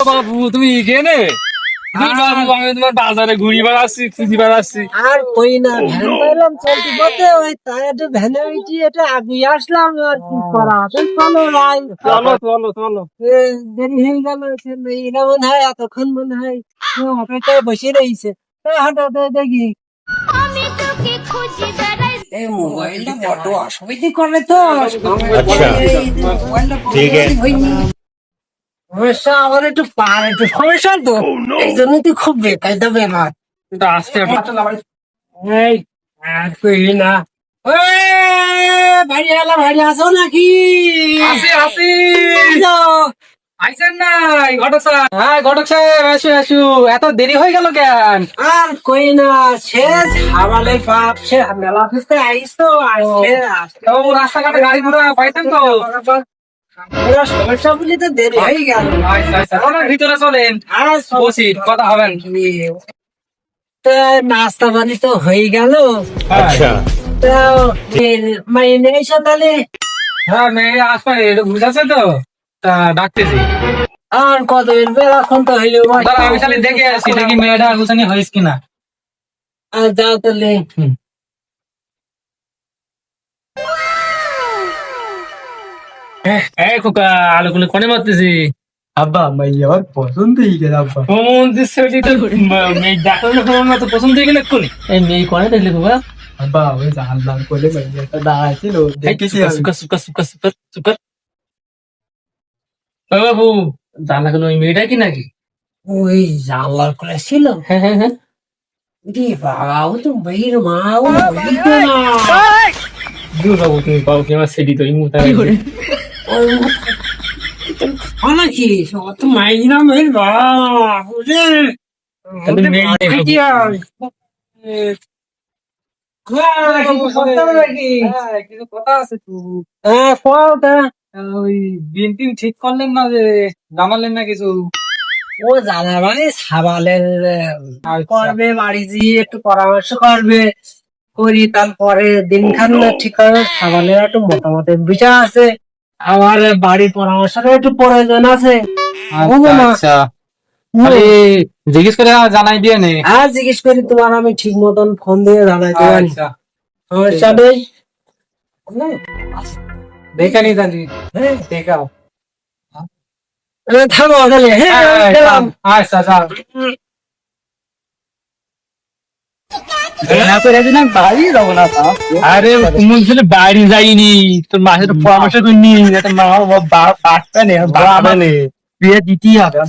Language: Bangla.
বাবু তুমি এখানে? বাবু আমি তোমার বাজারে ঘুরি বেড়াচ্ছি, খুঁজি বেড়াচ্ছি। আর কই না, ভ্যান পাইলাম চলতে পথে, ওই তাই একটু ভ্যানে উঠি, এটা আগে আসলাম। আর কি করা, চলো রাই, চলো চলো চলো। দেরি হয়ে গেল। এরা মনে হয় এতক্ষণ মনে হয় অপেক্ষায় বসে রয়েছে। হাঁটো দেখি, এই মোবাইলটা বড্ড অসুবিধা করে তো। আচ্ছা, ঠিক আছে। সমস্যা আমার একটু একটু সমস্যা তো, এই জন্য তো খুব বেকায়দা ব্যাপার। এটা আসতে এই আর কই না, ভাই আছো নাকি? আসি আসি। আইছো? আইসেন নাই ঘটক সাহেব? হ্যাঁ ঘটক সাহেব, আসু আসু। এত দেরি হয়ে গেল কেন? আর কই না, শেষ হাওয়ালে বাপ, সে মেলা অফিসে আইস তো, আসলে বাবু রাস্তাঘাটে গাড়ি ঘোড়া পাইতেন তো? ওরা সমস্যা বুঝি তো দেরি হয়ে গেল। আচ্ছা আচ্ছা, ওনার ভিতরে চলেন, আর বসি কথা হবেন। তা নাস্তা পানি তো হয়ে গেল। আচ্ছা, তা মাইনে এসে তাহলে হ্যাঁ মেয়ে আসবে, একটু বুঝাচ্ছে তো, তা ডাকতেছি। আর কত এখন তো হইলো। দাঁড়া আমি খালি দেখে আসি, দেখি মেয়েটা গুছানি হয়েছে কিনা। আর যাও তাহলে। এই খোকা, আলোগুলো কোনে মারতেছি? আব্বা মাইয়া আমার পছন্দ হয়ে গেল আব্বা। মেয়ে ডাকলে না তো পছন্দ হয়ে গেলে কোনে? এই মেয়ে কোনে দেখলে খোকা? আব্বা ওই জানলাম করে মাইয়াটা দাঁড়াইছিল দেখেছি আমি। ও বাবু, জানলা কেন, ওই মেয়েটা কি নাকি? ওই জানলার করে ছিল। হ্যাঁ হ্যাঁ হ্যাঁ। রে বাবা, ও তো মেয়ের মা, ও বলিত না। দূর বাবু, তুমি বাবু কি আমার সেটি তো এই মুহূর্তে ওর নাকি ও তো মাইনা মেয়ের বাবা, বুঝে তাহলে মেয়ে কি আর কিছু কথা আছে তো। কথা ওই দিন টিন ঠিক করলেন না, যে জানালেন না কিছু? ও জানা মানে সাবালের করবে, বাড়ি গিয়ে একটু পরামর্শ করবে, করি তারপরে দিনখান ঠিক হবে। সাবালের একটু মোটামুটি বিষয় আছে, আমার বাড়ির পরামর্শের একটু প্রয়োজন আছে। বুঝো না? আচ্ছা, খালি জিজ্ঞেস করে জানাই দিয়ে নে। আর জিজ্ঞেস করি তোমার, আমি ঠিক মতন ফোন দিয়ে জানাই দেবো। আচ্ছা, সমস্যা নেই। দেখে নি তাহলে। হ্যাঁ, দেখাও। থামো তাহলে। হ্যাঁ, গেলাম। আচ্ছা আচ্ছা। আরে তুমি আসলে বাড়ি যাইনি, তোর মাসের পরামর্শ করিনি, মা বাবা বিয়ে দিতেই হবে।